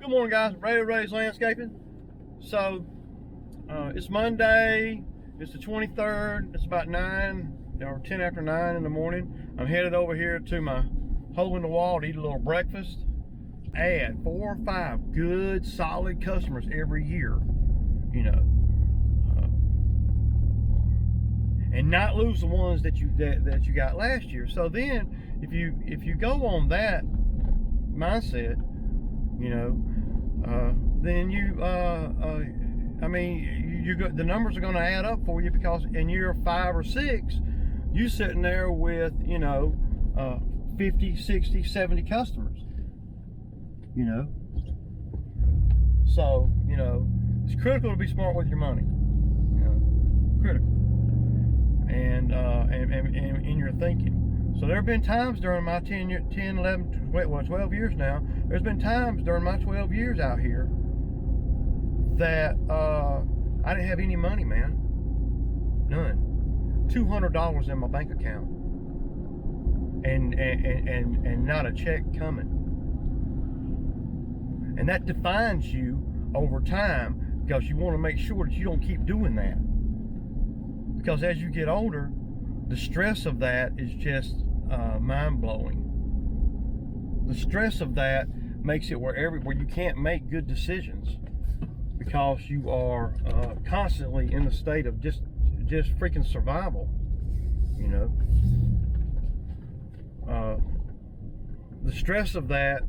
Good morning, guys. Ray's Landscaping. So it's Monday. It's the 23rd. It's about 9 or 10 after 9 in the morning. I'm headed over here to my hole in the wall to eat a little breakfast. Add 4 or 5 good, solid customers every year, you know, and not lose the ones that you got last year. So then, if you go on that mindset, you know, then I mean, the numbers are going to add up for you, because in year 5 or 6, you sitting there with, you know, 50, 60, 70 customers, you know. So, you know, it's critical to be smart with your money, you know, critical, and in your thinking. So there have been times during my 10, 11, 12 years now, there's been times during my 12 years out here that I didn't have any money, man. None. $200 in my bank account. And not a check coming. And that defines you over time, because you want to make sure that you don't keep doing that. Because as you get older, the stress of that is just mind-blowing. The stress of that makes it where you can't make good decisions, because you are constantly in a state of just freaking survival, you know. The stress of that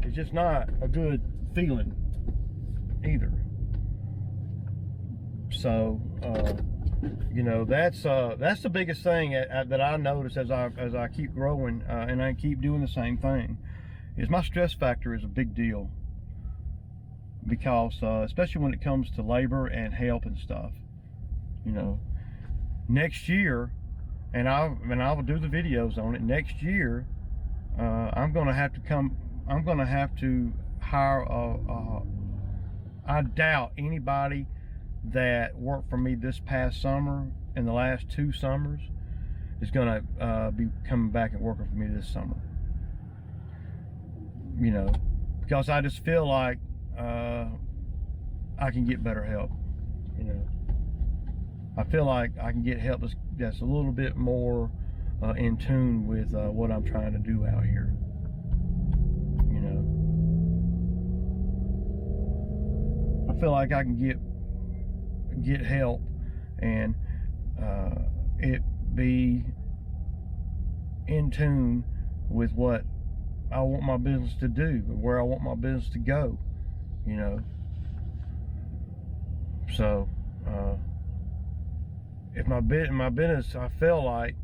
is just not a good feeling either. So you know, that's the biggest thing that I notice as I keep growing and I keep doing the same thing, is my stress factor is a big deal. Because especially when it comes to labor and help and stuff, you know, next year, and I will do the videos on it next year. I'm gonna have to hire I doubt anybody that worked for me this past summer and the last 2 summers is gonna be coming back and working for me this summer, you know, because I just feel like I can get better help, you know. I feel like I can get help that's a little bit more in tune with what I'm trying to do out here, you know. I feel like I can get help and it be in tune with what I want my business to do, where I want my business to go, you know. So if my business, I feel like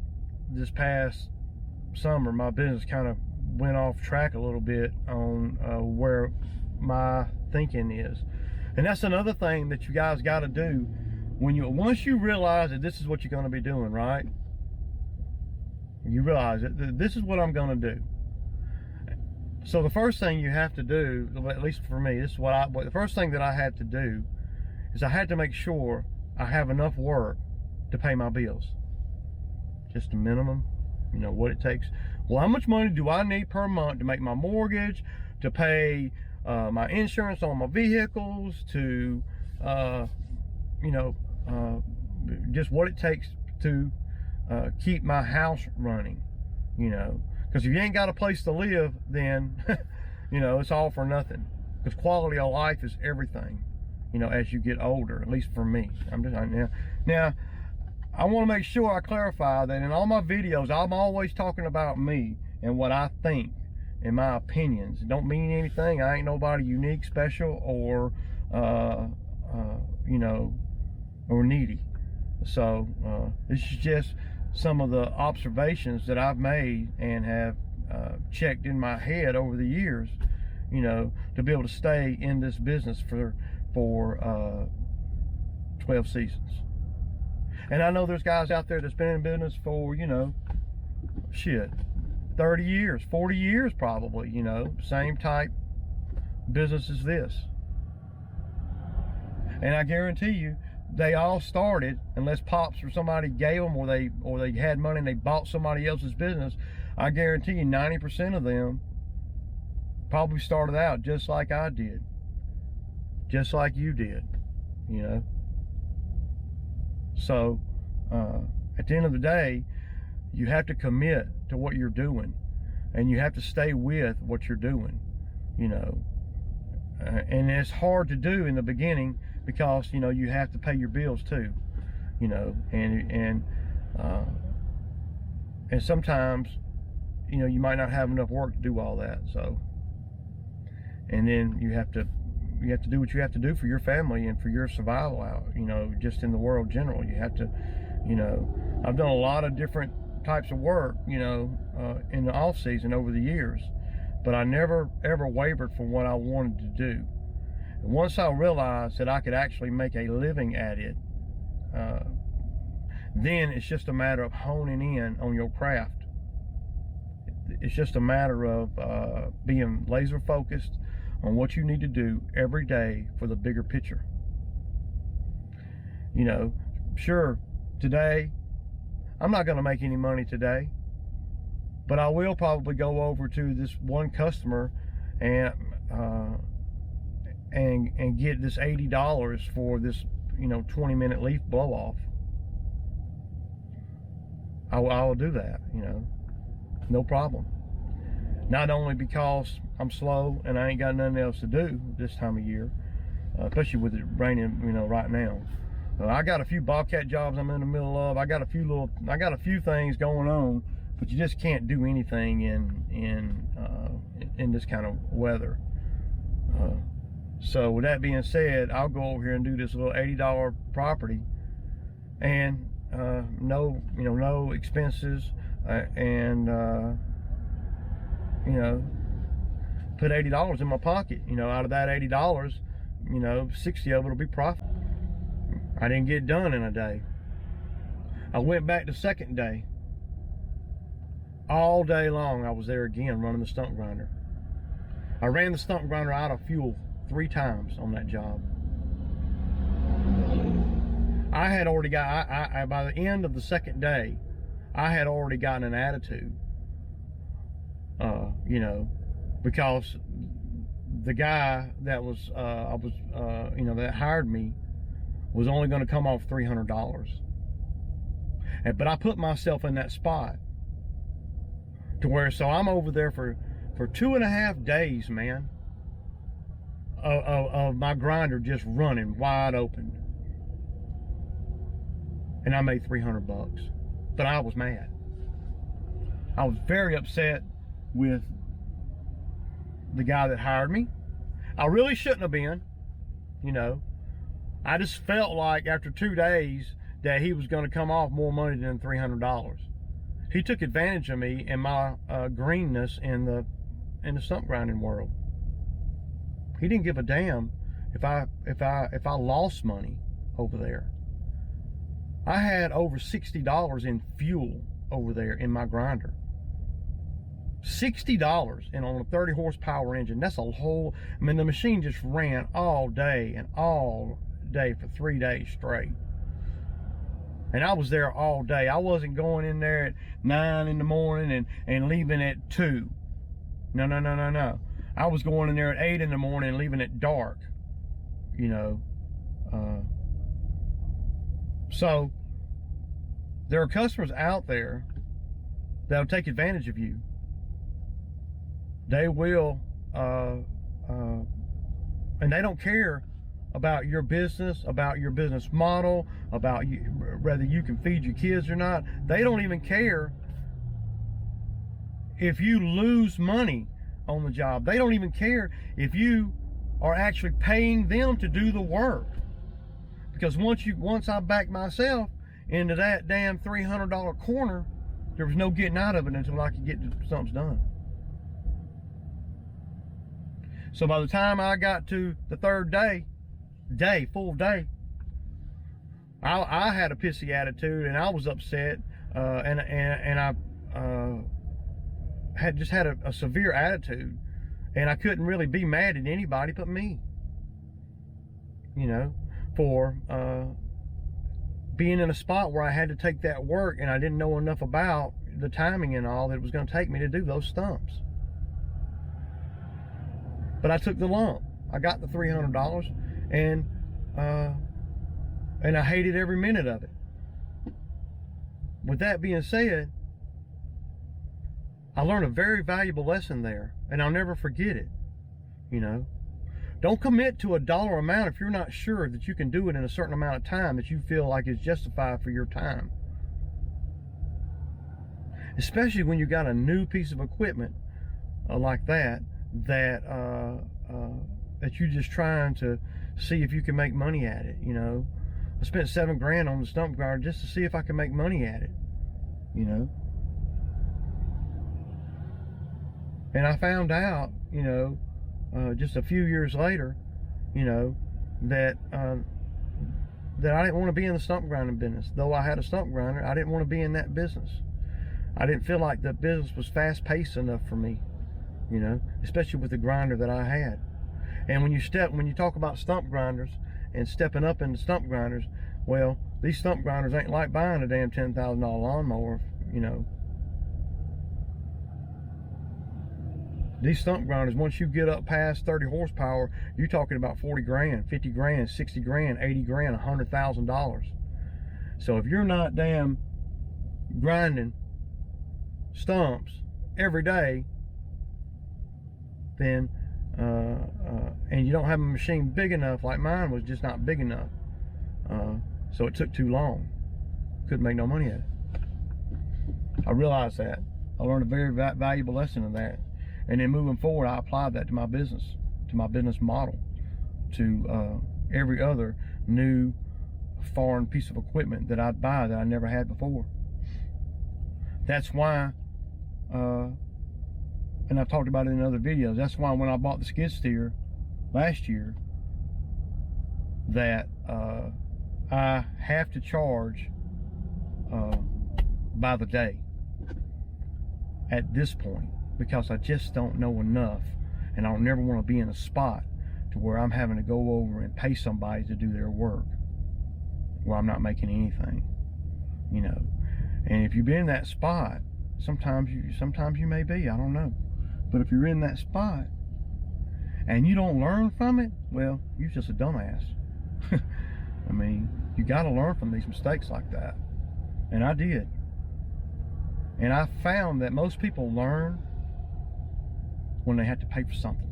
this past summer my business kind of went off track a little bit on where my thinking is. And that's another thing that you guys got to do once you realize that this is what you're going to be doing, right? You realize that this is what I'm going to do. So the first thing you have to do, at least for me, this is the first thing that I had to do is I had to make sure I have enough work to pay my bills. Just a minimum, you know, what it takes. Well, how much money do I need per month to make my mortgage, to pay my insurance on my vehicles, to, you know, just what it takes to keep my house running, you know. Because if you ain't got a place to live, then, you know, it's all for nothing. Because quality of life is everything, you know, as you get older, at least for me. Now, I want to make sure I clarify that in all my videos, I'm always talking about me and what I think and my opinions. It don't mean anything. I ain't nobody unique, special, or, you know, or needy. So this is just some of the observations that I've made and have checked in my head over the years, you know, to be able to stay in this business for 12 seasons. And I know there's guys out there that's been in business for, you know, shit, 30 years, 40 years probably, you know, same type business as this. And I guarantee you, they all started, unless pops or somebody gave them, or they had money and they bought somebody else's business. I guarantee you 90% of them probably started out just like I did, just like you did, you know. So at the end of the day, you have to commit to what you're doing, and you have to stay with what you're doing, you know. And it's hard to do in the beginning because, you know, you have to pay your bills too, you know, and sometimes, you know, you might not have enough work to do all that. So, and then you have to do what you have to do for your family and for your survival out, you know, just in the world general. You have to, you know, I've done a lot of different types of work, you know, in the off season over the years, but I never ever wavered from what I wanted to do. And once I realized that I could actually make a living at it, then it's just a matter of honing in on your craft. It's just a matter of being laser focused on what you need to do every day for the bigger picture. You know, sure, today, I'm not going to make any money today, but I will probably go over to this one customer and get this $80 for this, you know, 20-minute leaf blow off. I will do that, you know, no problem. Not only because I'm slow and I ain't got nothing else to do this time of year, especially with it raining, you know, right now. I got a few bobcat jobs I'm in the middle of. I got a few things going on, but you just can't do anything in this kind of weather. So with that being said, I'll go over here and do this little $80 property, and no expenses, and you know, put $80 in my pocket. You know, out of that $80, you know, 60 of it will be profit. I didn't get done in a day. I went back the second day. All day long I was there again running the stump grinder. I ran the stump grinder out of fuel 3 times on that job. I had already got, by the end of the second day, I had already gotten an attitude, you know, because the guy that was, you know, that hired me was only going to come off $300. But I put myself in that spot to where, so I'm over there for 2.5 days, man, of my grinder just running wide open. And I made $300, but I was mad. I was very upset with the guy that hired me. I really shouldn't have been, you know. I just felt like after 2 days that he was going to come off more money than $300. He took advantage of me and my greenness in the stump grinding world. He didn't give a damn if I lost money over there. I had over $60 in fuel over there in my grinder. $60, and on a 30 horsepower engine. That's a whole, I mean, the machine just ran all day and all day for 3 days straight. And I was there all day. I wasn't going in there at 9 in the morning and leaving at 2. No. I was going in there at 8 in the morning and leaving at dark, you know. So there are customers out there that'll take advantage of you. They will, and they don't care about your business, about your business model, about you, whether you can feed your kids or not. They don't even care if you lose money on the job. They don't even care if you are actually paying them to do the work. Because once I backed myself into that damn $300 corner, there was no getting out of it until I could get something done. So by the time I got to the third full day, I had a pissy attitude and I was upset, and I had just had a severe attitude, and I couldn't really be mad at anybody but me, you know, for being in a spot where I had to take that work and I didn't know enough about the timing and all that it was going to take me to do those stumps. But I took the lump. I got the $300, and I hated every minute of it. With that being said, I learned a very valuable lesson there, and I'll never forget it. You know, don't commit to a dollar amount if you're not sure that you can do it in a certain amount of time that you feel like is justified for your time. Especially when you got a new piece of equipment like that you're just trying to see if you can make money at it. You know, I spent $7 grand on the stump grinder just to see if I can make money at it. You know, and I found out, you know, just a few years later, you know, that I didn't want to be in the stump grinding business. Though I had a stump grinder, I didn't want to be in that business. I didn't feel like the business was fast-paced enough for me, you know, especially with the grinder that I had. And when you talk about stump grinders and stepping up into stump grinders, well, these stump grinders ain't like buying a damn $10,000 lawnmower, you know. These stump grinders, once you get up past 30 horsepower, you're talking about 40 grand, 50 grand, 60 grand, 80 grand, $100,000. So if you're not damn grinding stumps every day, then and you don't have a machine big enough, like mine was just not big enough, so it took too long. Couldn't make no money at it. I realized that. I learned a very valuable lesson of that, and then moving forward, I applied that to my business model, to every other new foreign piece of equipment that I'd buy that I never had before. That's why, and I've talked about it in other videos, that's why when I bought the skid steer last year, that I have to charge by the day at this point, because I just don't know enough, and I don't never want to be in a spot to where I'm having to go over and pay somebody to do their work where I'm not making anything, you know. And if you've been in that spot, sometimes you may be, I don't know. But if you're in that spot and you don't learn from it, well, you're just a dumbass. I mean, you got to learn from these mistakes like that. And I did. And I found that most people learn when they have to pay for something.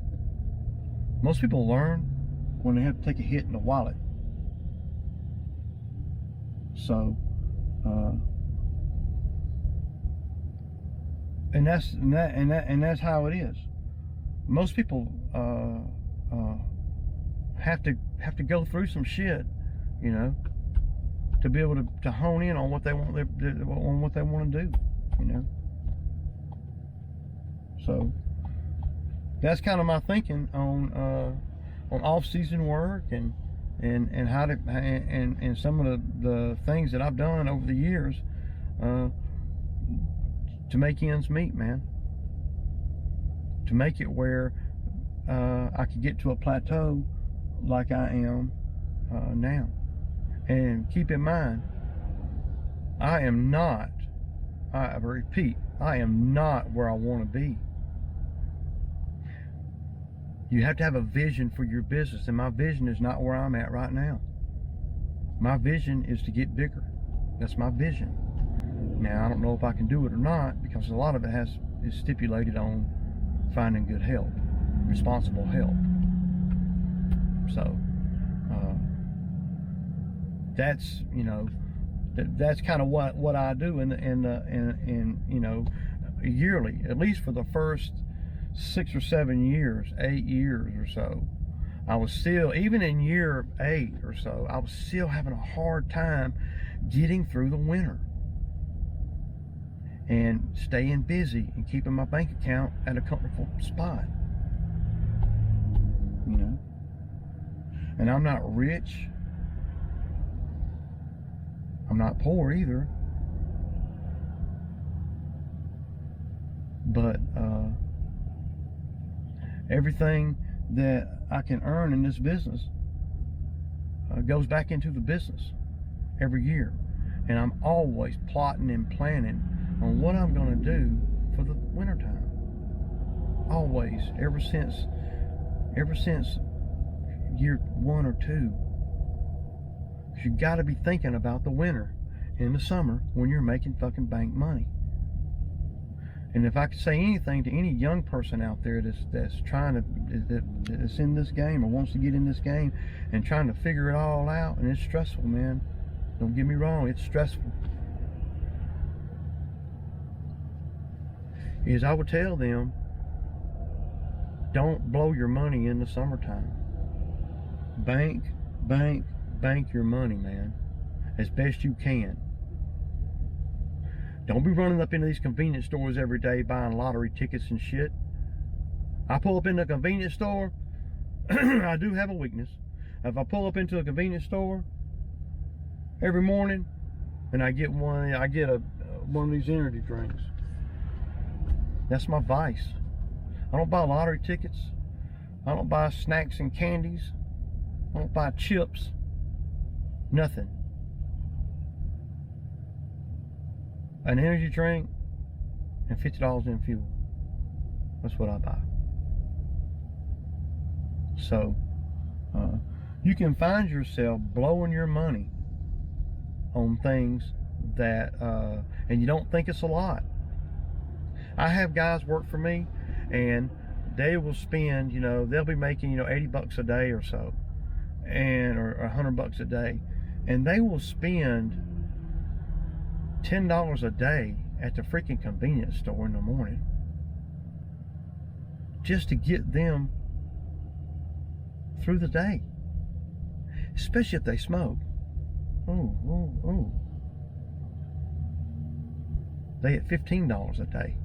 Most people learn when they have to take a hit in the wallet. So, and that's how it is. Most people have to go through some shit, you know, to be able to hone in on what they want to do, you know. So that's kind of my thinking on off-season work and how to and some of the things that I've done over the years to make ends meet, man. To make it where I could get to a plateau like I am now. And keep in mind, I repeat, I am not where I want to be. You have to have a vision for your business, and my vision is not where I'm at right now. My vision is to get bigger. That's my vision. Now, I don't know if I can do it or not, because a lot of it is stipulated on finding good help, responsible help. So that's, you know, that's kind of what I do in you know, yearly, at least for the first 6 or 7 years, 8 years or so. I was still, even in year 8 or so, I was still having a hard time getting through the winter and staying busy and keeping my bank account at a comfortable spot, you know. And I'm not rich, I'm not poor either, but everything that I can earn in this business goes back into the business every year. And I'm always plotting and planning on what I'm going to do for the wintertime. Always, ever since ever since year 1 or 2. You got to be thinking about the winter and the summer when you're making fucking bank money. And if I could say anything to any young person out there that's in this game or wants to get in this game and trying to figure it all out, and it's stressful, man. Don't get me wrong, it's stressful. Is I would tell them, don't blow your money in the summertime. Bank your money, man, as best you can. Don't be running up into these convenience stores every day buying lottery tickets and shit. I pull up into a convenience store. I do have a weakness. If I pull up into a convenience store every morning and I get one of these energy drinks. That's my vice. I don't buy lottery tickets. I don't buy snacks and candies. I don't buy chips. Nothing. An energy drink and $50 in fuel. That's what I buy. So you can find yourself blowing your money on things that and you don't think it's a lot. I have guys work for me and they will spend, they'll be making, $80 a day or so, and or $100 a day, and they will spend $10 a day at the freaking convenience store in the morning just to get them through the day, especially if they smoke. Oh. They at $15 a day.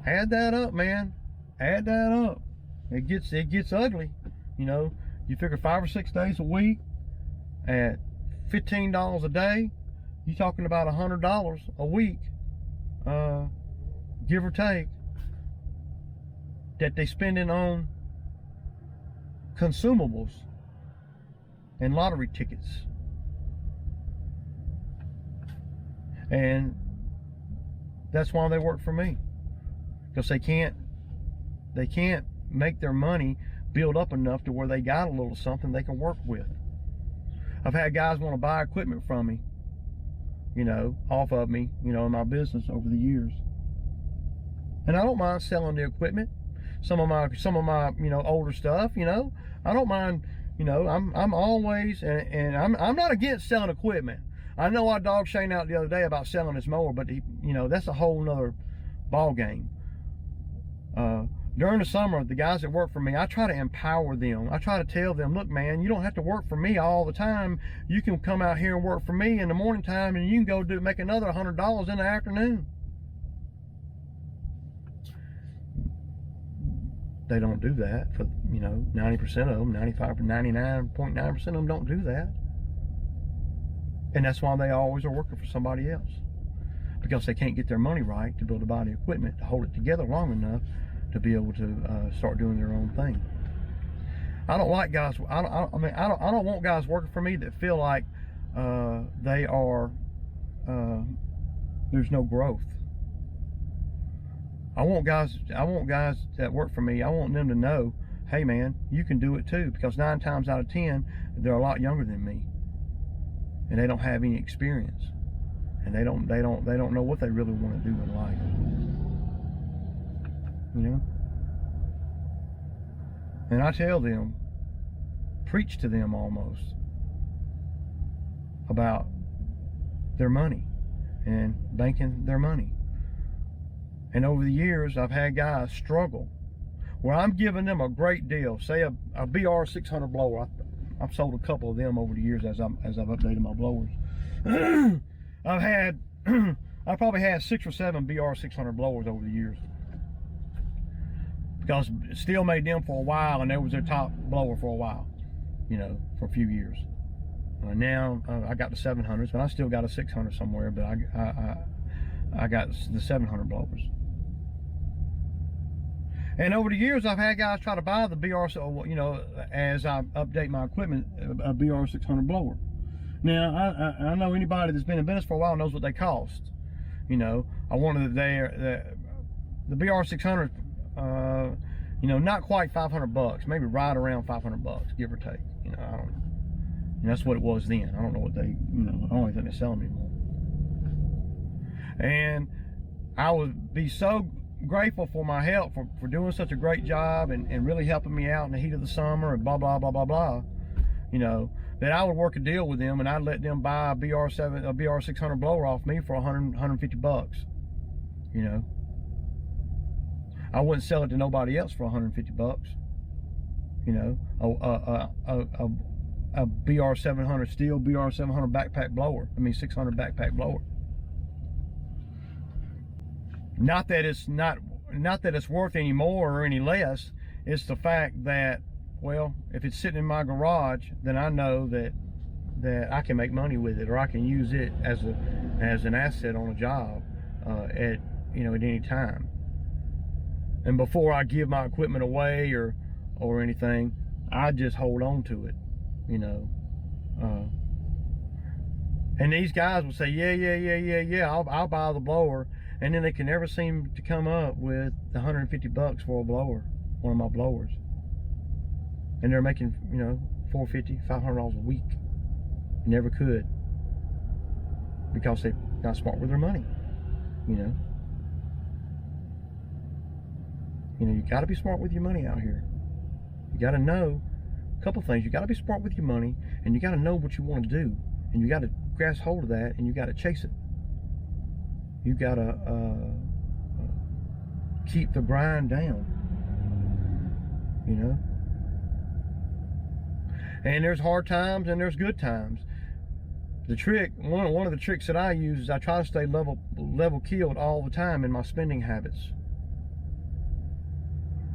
Add that up, man. Add that up. It gets ugly. You figure 5 or 6 days a week at $15 a day, you're talking about $100 a week, give or take, that they spending on consumables and lottery tickets. And that's why they work for me, because they can't make their money build up enough to where they got a little something they can work with. I've had guys want to buy equipment from me, off of me, in my business over the years. And I don't mind selling the equipment. Some of my older stuff, I don't mind, I'm always, and I'm not against selling equipment. I know I dogged Shane out the other day about selling his mower, but that's a whole nother ball game. During the summer, the guys that work for me, I try to empower them. I try to tell them, look, man, you don't have to work for me all the time. You can come out here and work for me in the morning time, and you can go make another $100 in the afternoon. They don't do that for 90% of them, 99.9% of them don't do that. And that's why they always are working for somebody else, because they can't get their money right to build a body of equipment to hold it together long enough to be able to start doing their own thing. I don't like guys. I don't want guys working for me that feel like they are. There's no growth. I want guys that work for me. I want them to know, hey man, you can do it too. Because 9 times out of 10, they're a lot younger than me, and they don't have any experience, and they don't know what they really want to do in life. And I tell them, preach to them almost about their money and banking their money. And over the years, I've had guys struggle where I'm giving them a great deal. Say a BR 600 blower. I've sold a couple of them over the years as I've updated my blowers. I've probably had 6 or 7 BR 600 blowers over the years, because it still made them for a while, and that was their top blower for a while, for a few years. Now I got the 700s, but I still got a 600 somewhere, but I got the 700 blowers. And over the years, I've had guys try to buy the BR, as I update my equipment, a BR 600 blower. Now, I know anybody that's been in business for a while knows what they cost. I wanted the BR 600 You know, not quite 500 bucks, maybe right around 500 bucks, give or take. You know, I don't. And that's what it was then. I don't know what they, you know, I don't think they sell them anymore. And I would be so grateful for my help for doing such a great job and really helping me out in the heat of the summer and blah blah blah blah blah. You know, that I would work a deal with them and I'd let them buy a BR 600 blower off me for 150 bucks. You know, I wouldn't sell it to nobody else for 150 bucks. You know, a BR 700 steel BR 700 backpack blower. I mean 600 backpack blower. Not that it's worth any more or any less. It's the fact that, well, if it's sitting in my garage, then I know that I can make money with it, or I can use it as an asset on a job at any time. And before I give my equipment away or anything, I just hold on to it, you know. And these guys will say, yeah, I'll buy the blower, and then they can never seem to come up with the 150 bucks for a blower, one of my blowers. And they're making, you know, $450, $500 a week. Never could, because they're not smart with their money, you know. You know, you got to be smart with your money out here. You got to know a couple things. You got to be smart with your money, and you got to know what you want to do, and you got to grasp hold of that, and you got to chase it. You got to keep the grind down, you know. And there's hard times and there's good times. The trick, one of the tricks that I use is I try to stay level keeled all the time in my spending habits.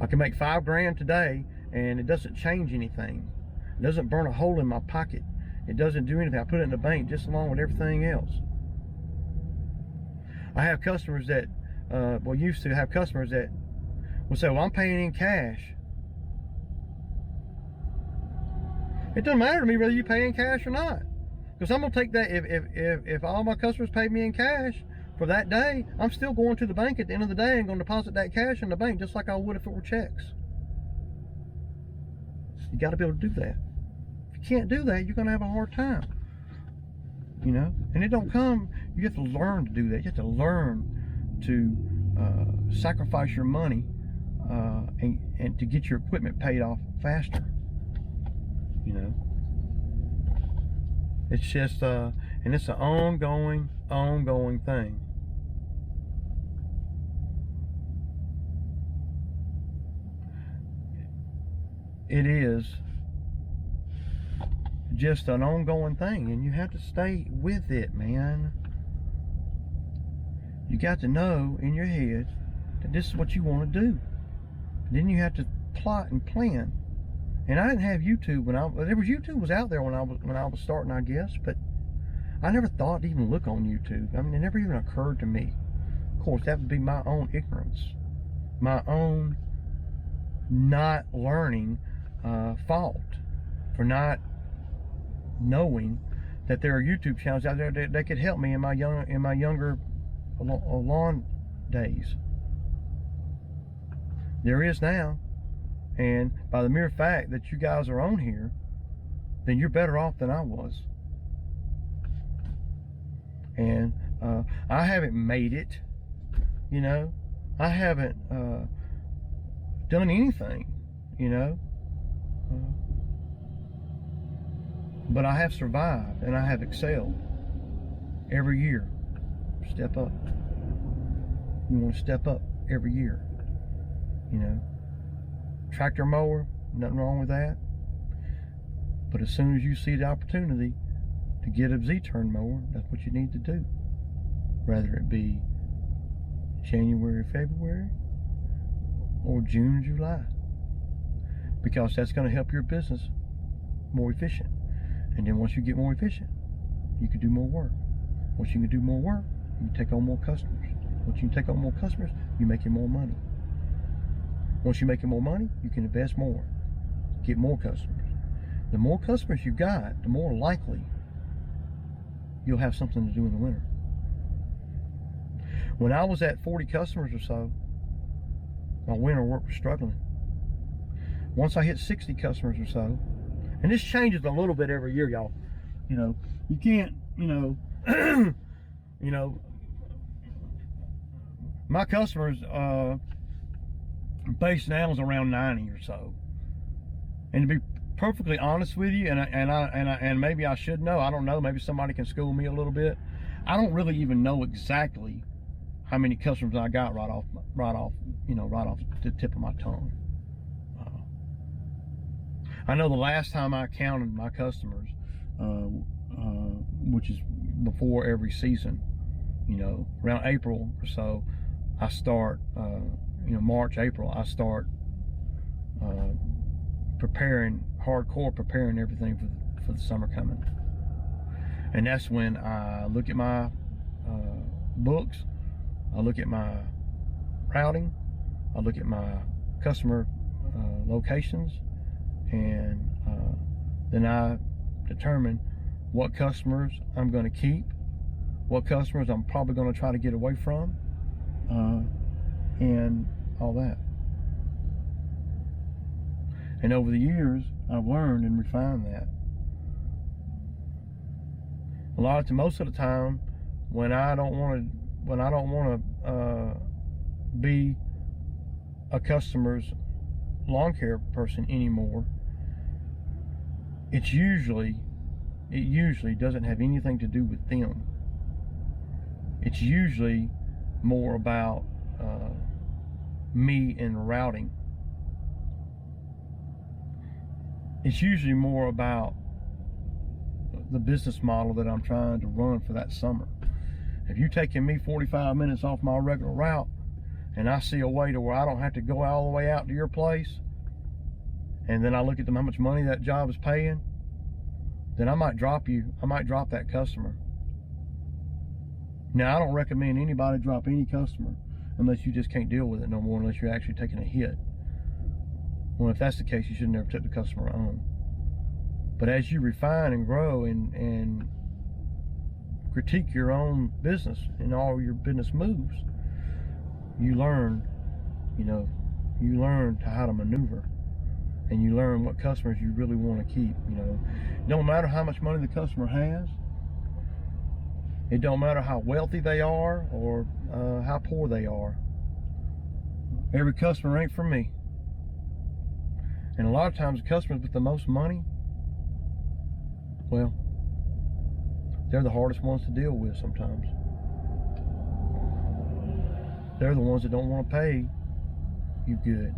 I can make $5 grand today and it doesn't change anything. It doesn't burn a hole in my pocket. It doesn't do anything. I put it in the bank just along with everything else. I have customers that, used to have customers that will say, well, I'm paying in cash. It doesn't matter to me whether you pay in cash or not, because I'm gonna take that. If all my customers pay me in cash for that day, I'm still going to the bank at the end of the day and going to deposit that cash in the bank just like I would if it were checks. You got to be able to do that. If you can't do that, you're gonna have a hard time. You know, and it don't come. You have to learn to do that. You have to learn to sacrifice your money and to get your equipment paid off faster. You know, it's just and it's an ongoing thing. It is just an ongoing thing, and you have to stay with it, man. You got to know in your head that this is what you want to do. Then you have to plot and plan. And I didn't have YouTube YouTube was out there when I was starting, I guess, but I never thought to even look on YouTube. I mean, it never even occurred to me. Of course, that would be my own ignorance, my own not learning fault for not knowing that there are YouTube channels out there that could help me in my younger lawn days. There is now. And by the mere fact that you guys are on here, then you're better off than I was. And I haven't made it, you know. I haven't done anything, you know. But I have survived and I have excelled every year. Step up. You want to step up every year, you know. Tractor mower, nothing wrong with that. But as soon as you see the opportunity to get a Z-turn mower, that's what you need to do. Whether it be January, February, or June, July. Because that's going to help your business more efficient. And then once you get more efficient, you can do more work. Once you can do more work, you can take on more customers. Once you can take on more customers, you're making more money. Once you're making more money, you can invest more, get more customers. The more customers you got, the more likely you'll have something to do in the winter. When I was at 40 customers or so, my winter work was struggling. Once I hit 60 customers or so, and this changes a little bit every year, y'all. You know, you can't, you know, you know, my customers base now is around 90 or so. And to be perfectly honest with you, and maybe I should know, I don't know, maybe somebody can school me a little bit. I don't really even know exactly how many customers I got right off the tip of my tongue. I know the last time I counted my customers, which is before every season, you know, around April or so, I start, you know, March, April, I start preparing everything for the summer coming. And that's when I look at my books, I look at my routing, I look at my customer locations, and then I determine what customers I'm going to keep, what customers I'm probably going to try to get away from, and all that. And over the years, I've learned and refined that. Most of the time, when I don't want to be a customer's lawn care person anymore, it usually doesn't have anything to do with them. It's usually more about me and routing. It's usually more about the business model that I'm trying to run for that summer. If you're taking me 45 minutes off my regular route, and I see a way to where I don't have to go all the way out to your place, and then I look at how much money that job is paying, then I might drop that customer. Now, I don't recommend anybody drop any customer unless you just can't deal with it no more, unless you're actually taking a hit. Well, if that's the case, you should never take the customer on. But as you refine and grow and critique your own business and all your business moves, you learn, you learn how to maneuver, and you learn what customers you really want to keep. It don't matter how much money the customer has. It don't matter how wealthy they are or how poor they are. Every customer ain't for me. And a lot of times the customers with the most money, well, they're the hardest ones to deal with sometimes. They're the ones that don't want to pay you good.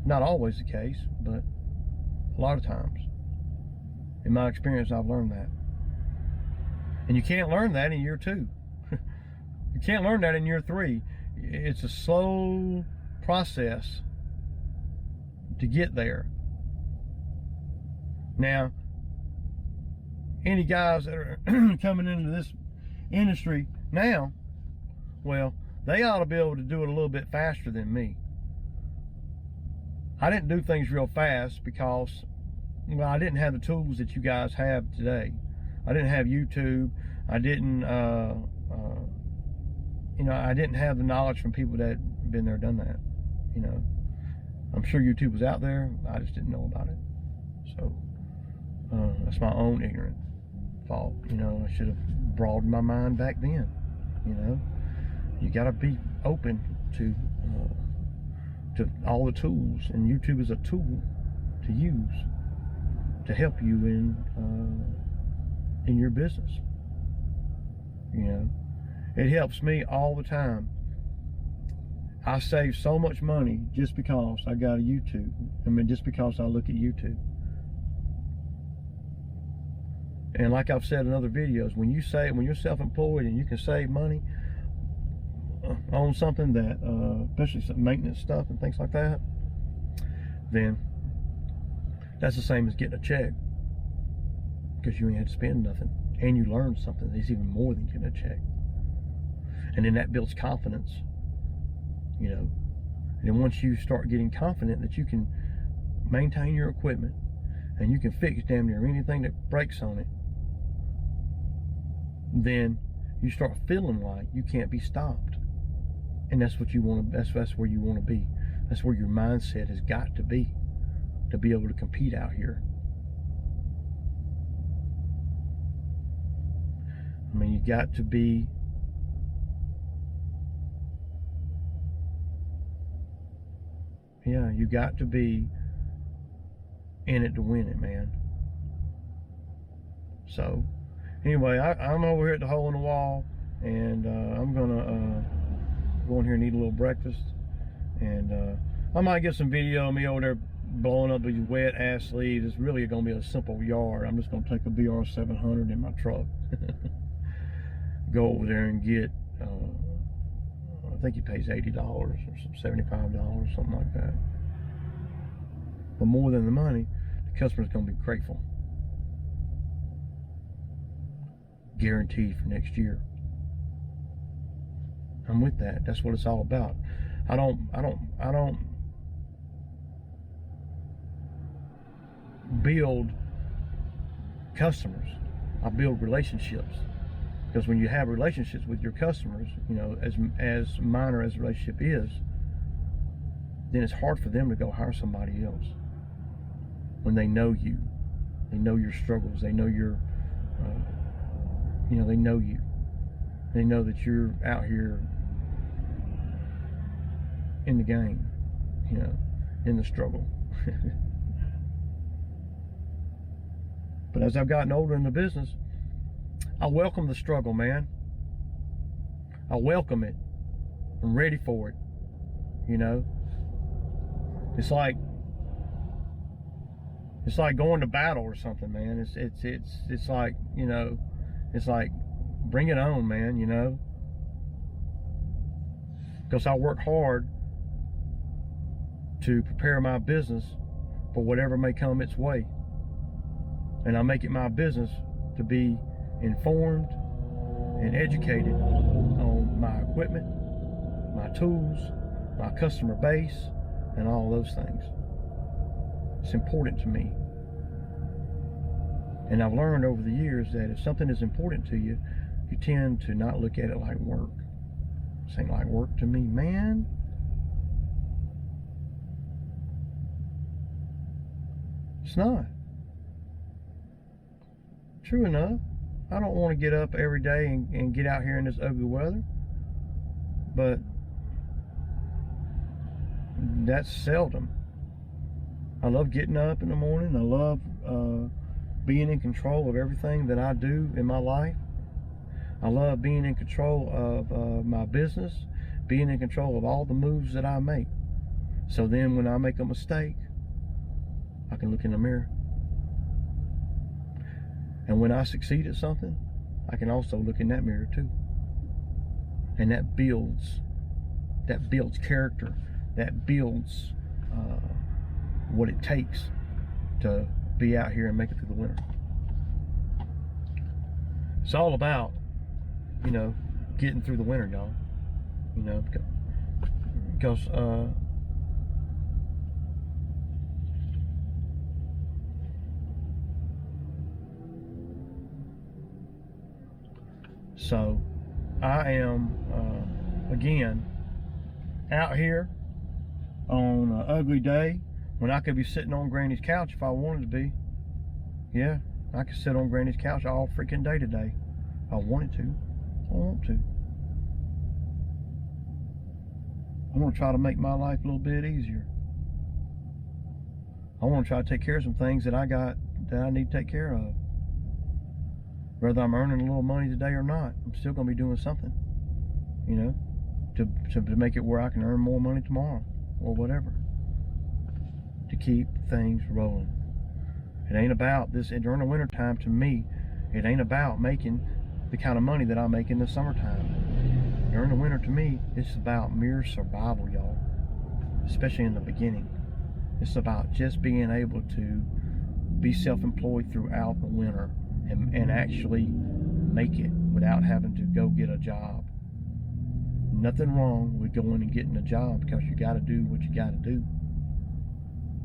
Not always the case, but a lot of times. In my experience, I've learned that. And you can't learn that in year 2. You can't learn that in year 3. It's a slow process to get there. Now, any guys that are coming into this industry now, well, they ought to be able to do it a little bit faster than me. I didn't do things real fast because, well, I didn't have the tools that you guys have today. I didn't have YouTube. I didn't, I didn't have the knowledge from people that had been there, done that. I'm sure YouTube was out there. I just didn't know about it. So that's my own ignorant fault. I should have broadened my mind back then. You got to be open to all the tools, and YouTube is a tool to use to help you in your business. It helps me all the time. I save so much money just because I got a YouTube. Just because I look at YouTube. And like I've said in other videos, when you're self-employed and you can save money on something that, especially some maintenance stuff and things like that, then that's the same as getting a check, because you ain't had to spend nothing, and you learn something that's even more than getting a check. And then that builds confidence, and then once you start getting confident that you can maintain your equipment and you can fix damn near anything that breaks on it, then you start feeling like you can't be stopped. And that's what you want to, that's where you want to be. That's where your mindset has got to be able to compete out here. I mean, you got to be you got to be in it to win it, man. So anyway, I'm over here at the hole in the wall, and I'm gonna go in here and eat a little breakfast, and I might get some video of me over there blowing up these wet ass leaves. It's really gonna be a simple yard. I'm just gonna take a VR 700 in my truck, go over there and get I think he pays $80 or some $75, something like that. But more than the money, the customer's gonna be grateful. Guaranteed for next year. I'm with that. That's what it's all about. I don't build customers. I build relationships. Because when you have relationships with your customers, you know, as minor as the relationship is, then it's hard for them to go hire somebody else. When they know you, they know your struggles, they know your, you know, they know you. They know that you're out here in the game, you know, in the struggle. But as I've gotten older in the business, I welcome the struggle, man. I welcome it. I'm ready for it. You know, it's like going to battle or something, man. It's like, you know, it's like, bring it on, man. You know, because I work hard to prepare my business for whatever may come its way, and I make it my business to be informed and educated on my equipment, my tools, my customer base, and all those things. It's important to me. And I've learned over the years that if something is important to you, you tend to not look at it like work. This ain't like work to me, man. It's not. True enough. I don't want to get up every day and get out here in this ugly weather, but that's seldom. I love getting up in the morning. I love being in control of everything that I do in my life. I love being in control of my business, being in control of all the moves that I make. So then when I make a mistake, I can look in the mirror. And when I succeed at something, I can also look in that mirror too. And that builds character. That builds what it takes to be out here and make it through the winter. It's all about, you know, getting through the winter, y'all. You know, because so I am again out here on an ugly day when I could be sitting on Granny's couch if I wanted to be. Yeah, I could sit on Granny's couch all freaking day today if I wanted to. I want to. I want to try to make my life a little bit easier. I want to try to take care of some things that I need to take care of. Whether I'm earning a little money today or not, I'm still going to be doing something, you know, to make it where I can earn more money tomorrow or whatever, to keep things rolling. It ain't about this during the winter time. To me, it ain't about making the kind of money that I make in the summertime. During the winter, to me, it's about mere survival, y'all, especially in the beginning. It's about just being able to be self-employed throughout the winter and actually make it without having to go get a job. Nothing wrong with going and getting a job, because you got to do what you got to do.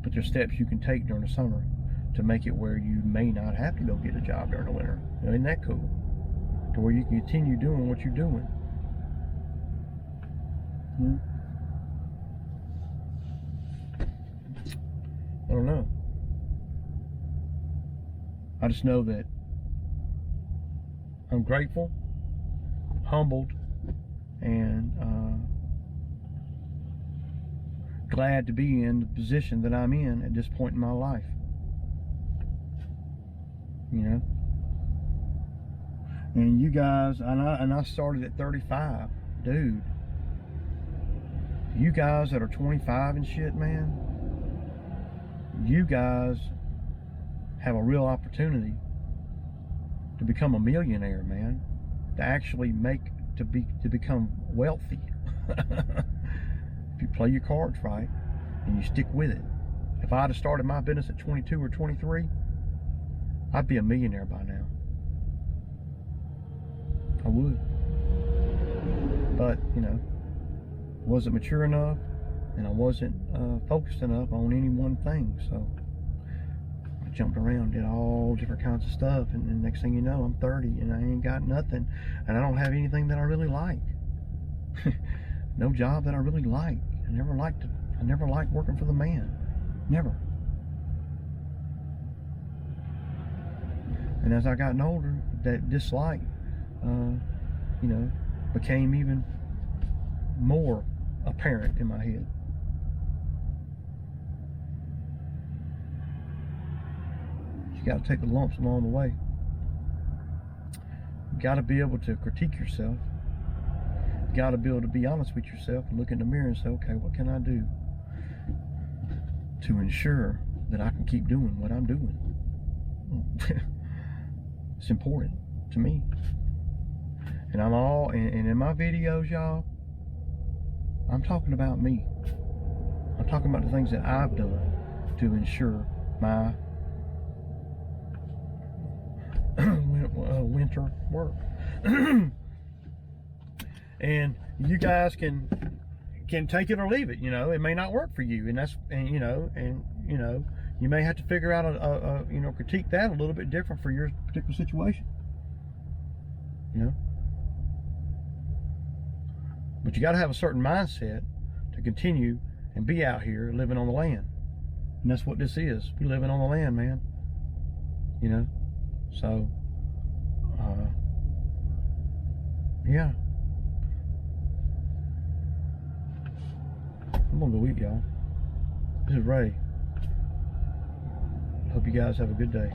But there's steps you can take during the summer to make it where you may not have to go get a job during the winter. Isn't that cool? To where you can continue doing what you're doing. I don't know. I just know that I'm grateful, humbled, and glad to be in the position that I'm in at this point in my life. You know? And you guys, and I started at 35. Dude, you guys that are 25 and shit, man, you guys have a real opportunity to become a millionaire, man. To actually to become wealthy. If you play your cards right and you stick with it. If I'd have started my business at 22 or 23, I'd be a millionaire by now. I would. But, you know, wasn't mature enough, and I wasn't focused enough on any one thing. So I jumped around, did all different kinds of stuff, and then next thing you know, I'm 30 and I ain't got nothing, and I don't have anything that I really like. No job that I really like. I never liked working for the man. Never. And as I gotten older, that dislike, you know, became even more apparent in my head. You got to take the lumps along the way. You got to be able to critique yourself. You got to be able to be honest with yourself and look in the mirror and say, okay, what can I do to ensure that I can keep doing what I'm doing? It's important to me. And and in my videos, y'all, I'm talking about me. I'm talking about the things that I've done to ensure my winter work. And you guys can take it or leave it. You know, it may not work for you, and you may have to figure out critique that a little bit different for your particular situation. You know, but you got to have a certain mindset to continue and be out here living on the land, and that's what this is. We're living on the land, man. You know, so yeah. I'm gonna go eat, y'all. This is Ray. Hope you guys have a good day.